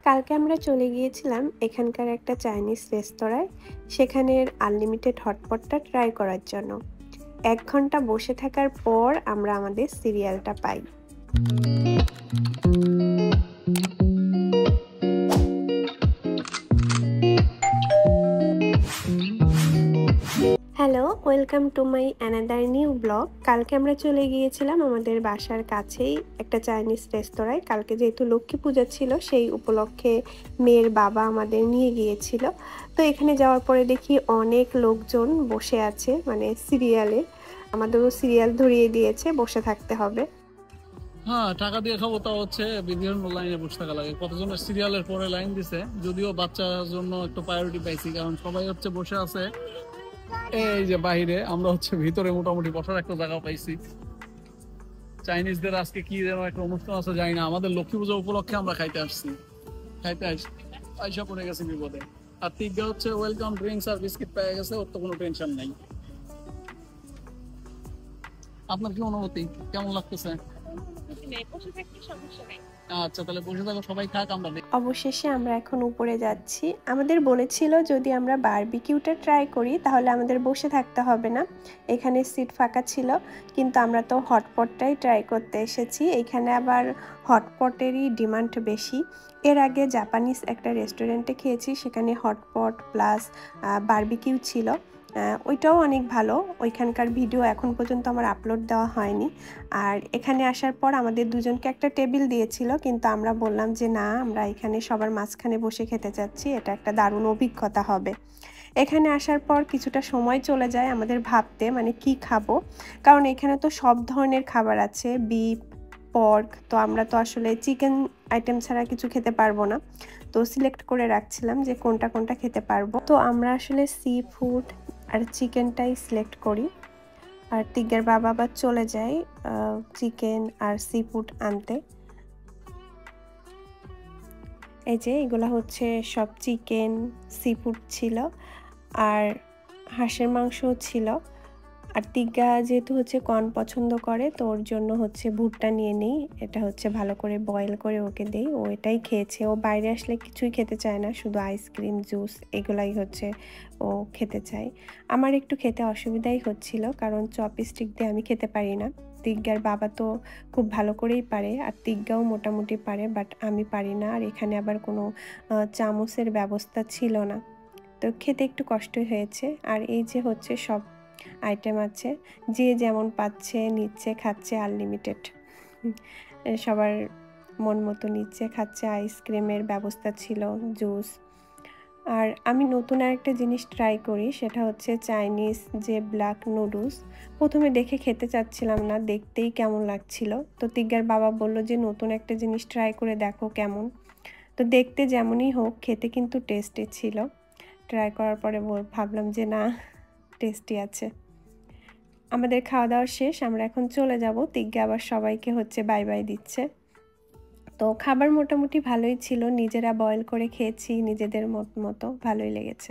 কালকে আমরা চলে গিয়েছিলাম এখানকার একটা চাইনিজ রেস্তোরাঁয়। সেখানের আনলিমিটেড হটপটটা ট্রাই করার জন্য। ১ ঘন্টা বসে থাকার পর আমরা আমাদের সিরিয়ালটা পাই। Hello, welcome to my another new vlog. কালকে আমরা চলে গিয়েছিলাম আমাদের বাসার কাছেই একটা চাইনিজ রেস্তোরাঁয়। কালকে যেহেতু লক্ষ্মী পূজা ছিল, সেই উপলক্ষে মেয়ের বাবা আমাদের নিয়ে গিয়েছিল। তো এখানে যাওয়ার পরে দেখি অনেক লোকজন বসে আছে, মানে সিরিয়ালে। আমাদেরও সিরিয়াল ধরিয়ে দিয়েছে, বসে থাকতে হবে। হ্যাঁ, টাকা দিয়ে খাবো, তা হচ্ছে বিভিন্ন লাইনে বসে থাকা লাগে। কতজনের সিরিয়ালের পরে লাইন দিছে, যদিও বাচ্চার জন্য একটু প্রায়োরিটি পাইছি, কারণ সবাই হচ্ছে বসে আছে এই যে বাহিরে, আমরা হচ্ছে ভিতরে মোটামুটি বসার একটা জায়গা পাইছি। চাইনিজদের আজকে কি যেন একটা অনুষ্ঠান আছে, জানি না। আমাদের লক্ষ্মী পূজা উপলক্ষে আমরা খাইতে আসছি, আইসা পড়ে গেছি বিপদে। আর তিনটা হচ্ছে ওয়েলকাম ড্রিঙ্কস আর বিস্কিট পেয়ে গেছে, ওর তো কোনো টেনশন নাই। আপনার কি অনুভূতি, কেমন লাগতেছে? আচ্ছা, তাহলে বসে থাকো, সবাই খাক, আমরা অবশেষে আমরা এখন উপরে যাচ্ছি। আমাদের বলেছিল যদি আমরা বারবিকিউটা ট্রাই করি তাহলে আমাদের বসে থাকতে হবে না, এখানে সিট ফাঁকা ছিল। কিন্তু আমরা তো হটপটটাই ট্রাই করতে এসেছি, এখানে আবার হটপটেরই ডিমান্ড বেশি। এর আগে জাপানিজ একটা রেস্টুরেন্টে খেয়েছি, সেখানে হটপট প্লাস বারবিকিউ ছিল। ওইটাও অনেক ভালো। ওইখানকার ভিডিও এখন পর্যন্ত আমার আপলোড দেওয়া হয়নি। আর এখানে আসার পর আমাদের দুজনকে একটা টেবিল দিয়েছিল, কিন্তু আমরা বললাম যে না, আমরা এখানে সবার মাঝখানে বসে খেতে চাচ্ছি, এটা একটা দারুণ অভিজ্ঞতা হবে। এখানে আসার পর কিছুটা সময় চলে যায় আমাদের ভাবতে, মানে কি খাবো, কারণ এখানে তো সব ধরনের খাবার আছে, বিফ, পর্ক। তো আমরা তো আসলে চিকেন আইটেম ছাড়া কিছু খেতে পারবো না। তো সিলেক্ট করে রাখছিলাম যে কোনটা কোনটা খেতে পারবো। তো আমরা আসলে সি ফুড আর চিকেনটাই সিলেক্ট করি। আর তিগ্গার বাবা আবার চলে যায় চিকেন আর সি ফুড আনতে। এই যে এগুলা হচ্ছে সব চিকেন, সি ফুড ছিল, আর হাঁসের মাংসও ছিল। আর তিগ্গা যেহেতু হচ্ছে কর্ন পছন্দ করে, তো ওর জন্য হচ্ছে ভুট্টা নিয়ে নিই। এটা হচ্ছে ভালো করে বয়েল করে ওকে দেই, ও এটাই খেয়েছে। ও বাইরে আসলে কিছুই খেতে চায় না, শুধু আইসক্রিম, জুস এগুলাই হচ্ছে ও খেতে চায়। আমার একটু খেতে অসুবিধাই হচ্ছিল, কারণ চপস্টিক দিয়ে আমি খেতে পারি না। তিগ্গার বাবা তো খুব ভালো করেই পারে, আর তিগ্গাও মোটামুটি পারে, বাট আমি পারি না। আর এখানে আবার কোনো চামচের ব্যবস্থা ছিল না, তো খেতে একটু কষ্টই হয়েছে। আর এই যে হচ্ছে সব আইটেম আছে, যে যেমন পাচ্ছে নিচ্ছে, খাচ্ছে আনলিমিটেড। সবার মন মতো নিচ্ছে, খাচ্ছে। আইসক্রিমের ব্যবস্থা ছিল, জুস। আর আমি নতুন আরেকটা জিনিস ট্রাই করি, সেটা হচ্ছে চাইনিজ যে ব্ল্যাক নুডলস। প্রথমে দেখে খেতে চাচ্ছিলাম না, দেখতেই কেমন লাগছিল। তো তিগ্গার বাবা বলল যে নতুন একটা জিনিস ট্রাই করে দেখো কেমন। তো দেখতে যেমনই হোক, খেতে কিন্তু টেস্টি ছিল। ট্রাই করার পরে ভাবলাম যে না, টেস্টি আছে। আমাদের খাওয়া দাওয়া শেষ, আমরা এখন চলে যাব। তিগ্গা আবার সবাইকে হচ্ছে বাই বাই দিচ্ছে। তো খাবার মোটামুটি ভালোই ছিল, নিজেরা বয়েল করে খেয়েছি নিজেদের মতো, ভালোই লেগেছে।